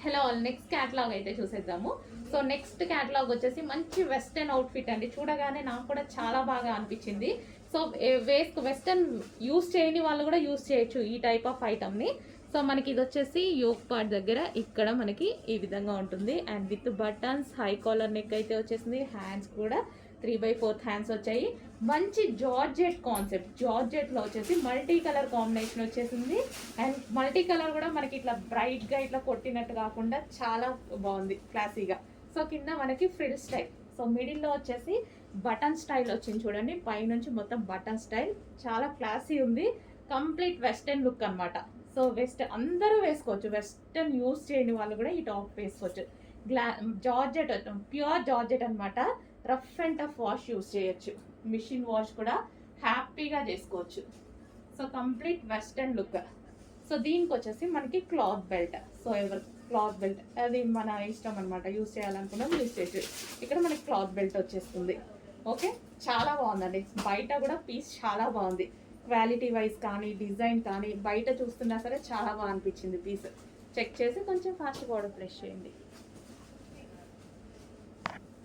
Hello all, next catalogue అయితే చూసేద్దాము. So next catalogue వచ్చేసి మంచి వెస్టర్న్ అవుట్ఫిట్ అండి. చూడగానే నాకు కూడా చాలా బాగా అనిపించింది. సో వెస్టర్న్ యూస్ చేయని వాళ్ళు కూడా యూస్ చేయొచ్చు ఈ టైప్ ఆఫ్ ఐటమ్ని. సో మనకి ఇది వచ్చేసి యోక్ పార్ట్ దగ్గర ఇక్కడ మనకి ఈ విధంగా ఉంటుంది. And with buttons, high collar neck అయితే వచ్చేసింది. హ్యాండ్స్ కూడా 3/4 హ్యాండ్స్ వచ్చాయి. మంచి జార్జెట్ కాన్సెప్ట్, జార్జెట్లో వచ్చేసి మల్టీ కలర్ కాంబినేషన్ వచ్చేసింది. అండ్ మల్టీ కలర్ కూడా మనకి ఇట్లా బ్రైట్గా ఇట్లా కొట్టినట్టు కాకుండా చాలా బాగుంది, క్లాసీగా. సో కింద మనకి ఫ్రిల్ స్టైల్, సో మిడిల్లో వచ్చేసి బటన్ స్టైల్ వచ్చింది చూడండి. పైనుంచి మొత్తం బటన్ స్టైల్, చాలా క్లాసీ ఉంది. కంప్లీట్ వెస్టర్న్ లుక్ అనమాట. సో వెస్టర్న్ అందరూ వేసుకోవచ్చు, వెస్టర్న్ యూస్ చేయని వాళ్ళు కూడా ఈ టాప్ వేసుకోవచ్చు. జార్జెట్, ప్యూర్ జార్జెట్ అనమాట. Rough and tough wash use చేయొచ్చు, మిషన్ వాష్ కూడా హ్యాపీగా చేసుకోవచ్చు. So complete western look. So దీనికి వచ్చేసి మనకి క్లాత్ బెల్ట్. సో ఎవరు క్లాత్ బెల్ట్ అది మన ఇష్టం అనమాట, యూస్ చేయాలనుకున్నాం యూస్ చేయొచ్చు. ఇక్కడ మనకి క్లాత్ బెల్ట్ వచ్చేస్తుంది. ఓకే, చాలా బాగుందండి. బయట కూడా పీస్ చాలా బాగుంది, క్వాలిటీ వైజ్ కానీ డిజైన్ కానీ బయట చూస్తున్నా సరే చాలా బాగా అనిపించింది పీస్. చెక్ చేసి కొంచెం ఫాస్ట్గా ఆర్డర్ ప్లేస్ చేయండి.